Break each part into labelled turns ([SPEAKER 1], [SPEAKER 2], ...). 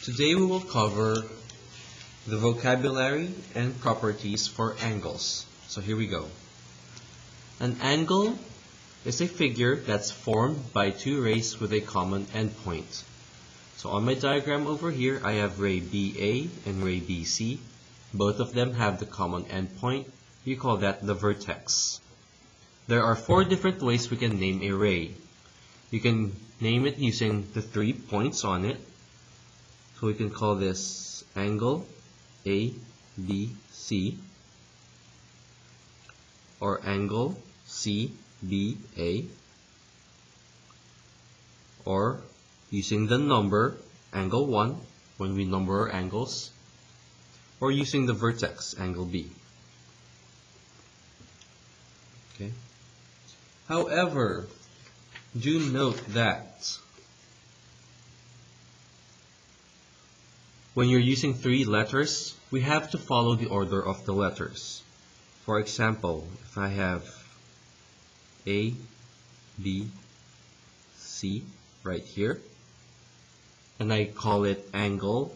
[SPEAKER 1] Today we will cover the vocabulary and properties for angles. So here we go. An angle is a figure that's formed by two rays with a common endpoint. So on my diagram over here, I have ray BA and ray BC. Both of them have the common endpoint. We call that the vertex. There are four different ways we can name a ray. You can name it using the 3 points on it. So we can call this angle A, B, C, or angle C, B, A, or using the number angle 1 when we number our angles, or using the vertex angle B. Okay. However, do note that when you're using 3 letters, we have to follow the order of the letters. For example, if I have A, B, C right here, and I call it angle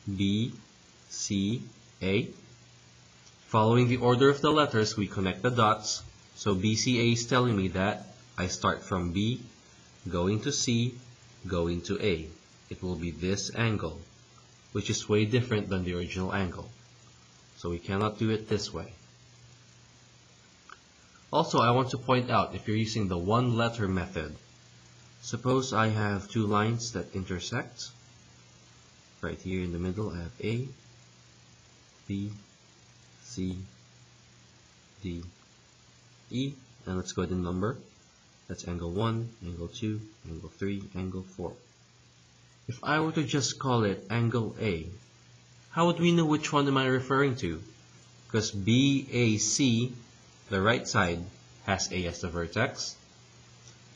[SPEAKER 1] B, C, A, following the order of the letters, we connect the dots. So BCA is telling me that I start from B, going to C, going to A. It will be this angle, which is way different than the original angle. So we cannot do it this way. Also, I want to point out, if you're using the one letter method, suppose I have 2 lines that intersect. Right here in the middle, I have A, B, C, D, E, and let's go ahead and number. That's angle 1, angle 2, angle 3, angle 4. If I were to just call it angle A, how would we know which one am I referring to? Because BAC, the right side, has A as the vertex.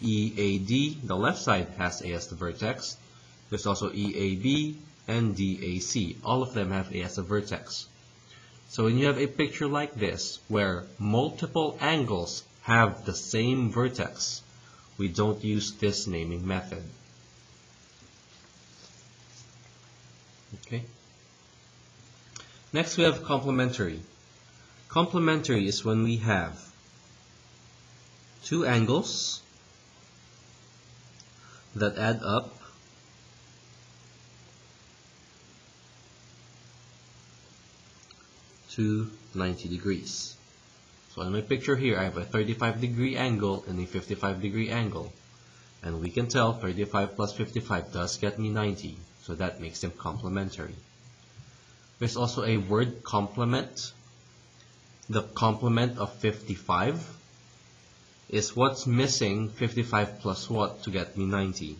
[SPEAKER 1] EAD, the left side, has A as the vertex. There's also EAB and DAC. All of them have A as a vertex. So when you have a picture like this, where multiple angles have the same vertex, we don't use this naming method. Okay. Next we have complementary. Complementary is when we have 2 angles that add up to 90 degrees. So in my picture here, I have a 35-degree angle and a 55-degree angle. And we can tell 35 plus 55 does get me 90. So that makes them complementary. There's also a word complement. The complement of 55 is what's missing 55 plus what to get me 90.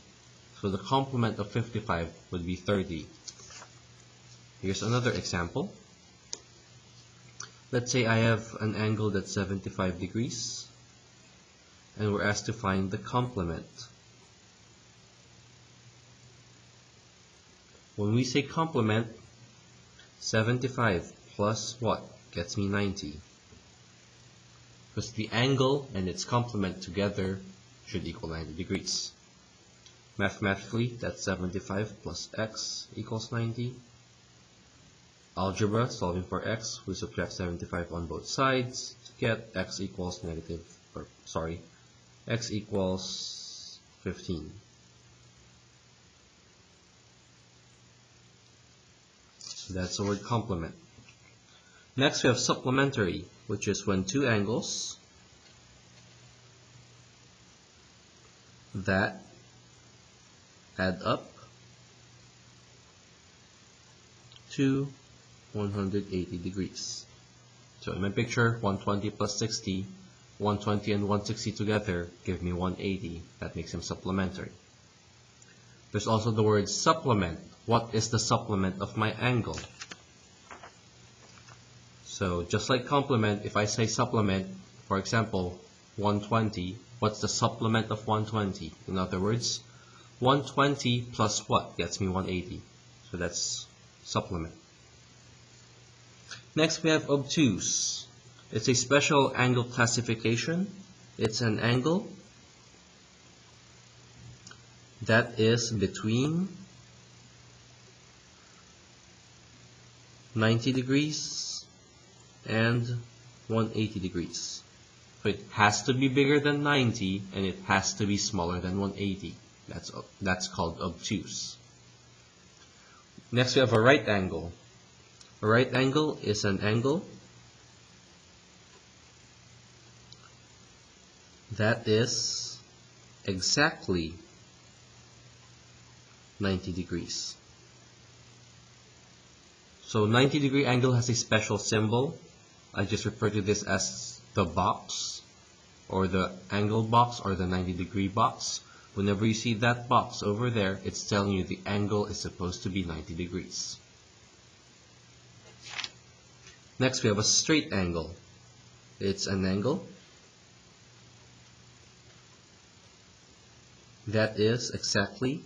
[SPEAKER 1] So the complement of 55 would be 30. Here's another example. Let's say I have an angle that's 75 degrees and we're asked to find the complement. When we say complement, 75 plus what gets me 90? Because the angle and its complement together should equal 90 degrees. Mathematically, that's 75 plus x equals 90. Algebra, solving for x, we subtract 75 on both sides to get x equals x equals 15. So that's the word complement. Next we have supplementary, which is when 2 angles that add up to 180 degrees. So in my picture, 120 plus 60, 120 and 160 together give me 180. That makes them supplementary. There's also the word supplement. What is the supplement of my angle? So just like complement, if I say supplement, for example, 120, what's the supplement of 120? In other words, 120 plus what gets me 180? So that's supplement. Next we have obtuse. It's a special angle classification. It's an angle that is between 90 degrees, and 180 degrees. So it has to be bigger than 90 and it has to be smaller than 180. That's called obtuse. Next we have a right angle. A right angle is an angle that is exactly 90 degrees. So 90-degree angle has a special symbol. I just refer to this as the box, or the angle box, or the 90-degree box. Whenever you see that box over there, it's telling you the angle is supposed to be 90 degrees. Next we have a straight angle. It's an angle that is exactly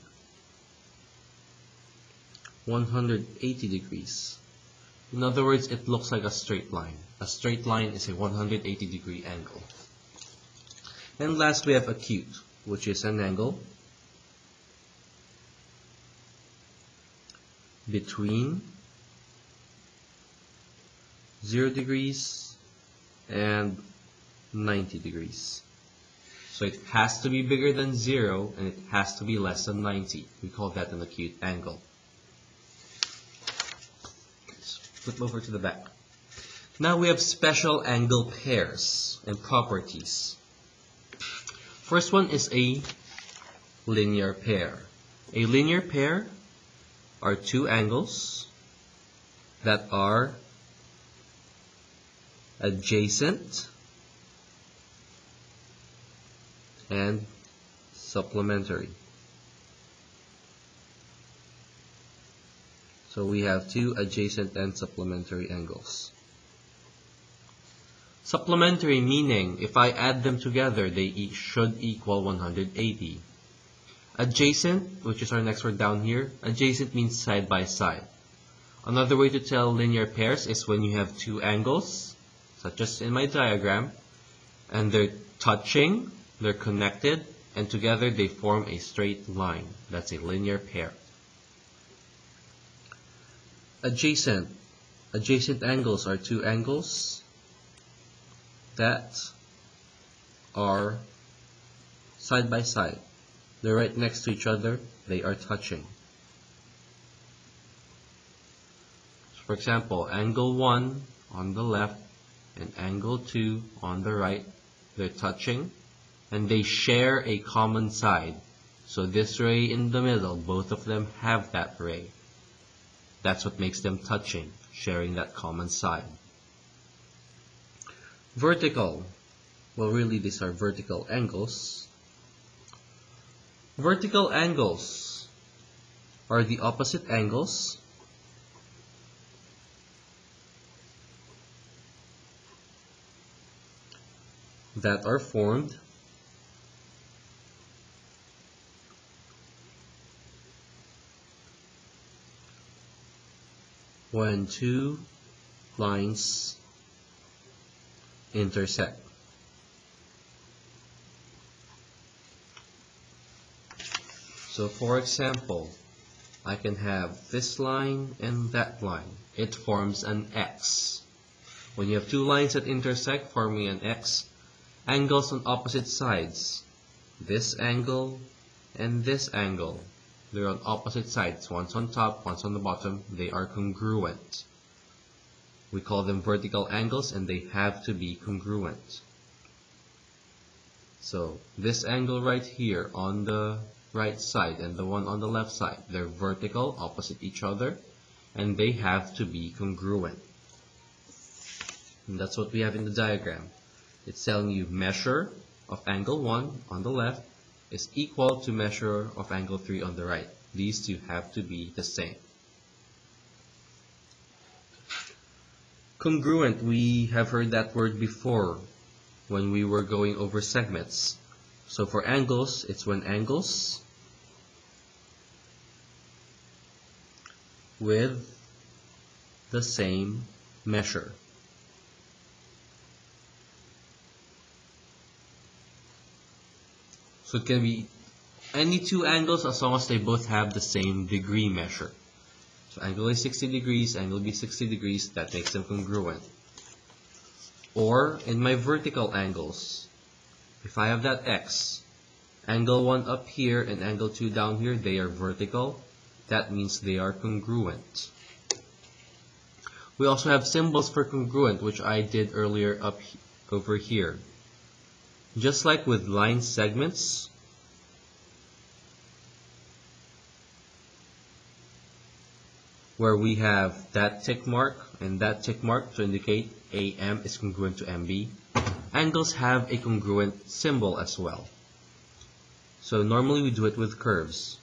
[SPEAKER 1] 180 degrees. In other words, it looks like a straight line. A straight line is a 180-degree angle. And last we have acute, which is an angle between 0 degrees and 90 degrees. So it has to be bigger than 0 and it has to be less than 90. We call that an acute angle. Let's flip over to the back. Now we have special angle pairs and properties. First one is a linear pair. A linear pair are two angles that are adjacent and supplementary. So we have two adjacent and supplementary angles. Supplementary meaning if I add them together, they should equal 180. Adjacent, which is our next word down here, adjacent means side by side. Another way to tell linear pairs is when you have two angles, such as in my diagram, and they're touching, they're connected, and together they form a straight line. That's a linear pair. Adjacent. Adjacent angles are two angles that are side by side. They're right next to each other. They are touching. So for example, angle 1 on the left and angle 2 on the right, they're touching and they share a common side. So this ray in the middle, both of them have that ray. That's what makes them touching, sharing that common side. Vertical. Well, really these are vertical angles. Vertical angles are the opposite angles that are formed when two lines intersect. So for example, I can have this line and that line. It forms an X. When you have two lines that intersect forming an X, angles on opposite sides, this angle and this angle, they're on opposite sides. One's on top, one's on the bottom. They are congruent. We call them vertical angles and they have to be congruent. So this angle right here on the right side and the one on the left side, they're vertical, opposite each other, and they have to be congruent. And that's what we have in the diagram. It's telling you measure of angle 1 on the left is equal to measure of angle 3 on the right. These two have to be the same. Congruent, we have heard that word before when we were going over segments. So for angles, it's when angles with the same measure. So it can be any two angles as long as they both have the same degree measure. So angle A 60 degrees, angle B 60 degrees, that makes them congruent. Or in my vertical angles, if I have that X, angle 1 up here and angle 2 down here, they are vertical. That means they are congruent. We also have symbols for congruent, which I did earlier over here. Just like with line segments, where we have that tick mark and that tick mark to indicate AM is congruent to MB, angles have a congruent symbol as well. So normally we do it with curves.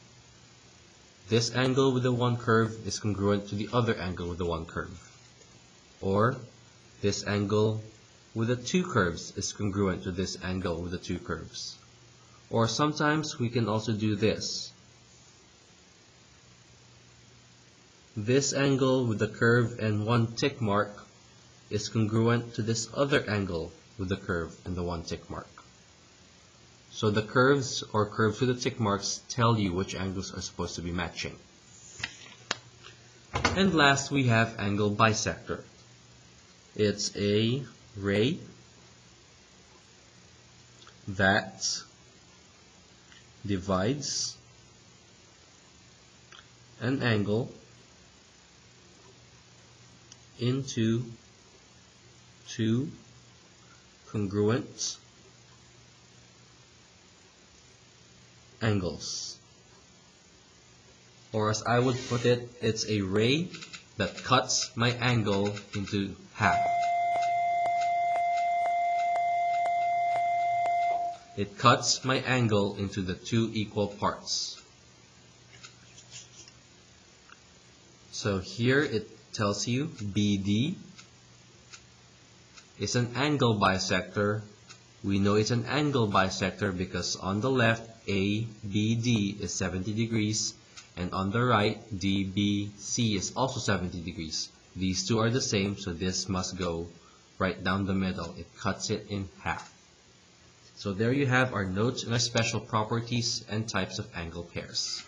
[SPEAKER 1] This angle with the one curve is congruent to the other angle with the one curve. Or this angle with the two curves is congruent to this angle with the two curves. Or sometimes we can also do this. This angle with the curve and one tick mark is congruent to this other angle with the curve and the one tick mark. So the curves or curves with the tick marks tell you which angles are supposed to be matching. And last we have angle bisector. It's a ray that divides an angle into two congruent angles. Or as I would put it, it's a ray that cuts my angle into half. It cuts my angle into the two equal parts. So here it tells you BD is an angle bisector. We know it's an angle bisector because on the left ABD is 70 degrees and on the right DBC is also 70 degrees. These two are the same, so this must go right down the middle. It cuts it in half. So there you have our notes and our special properties and types of angle pairs.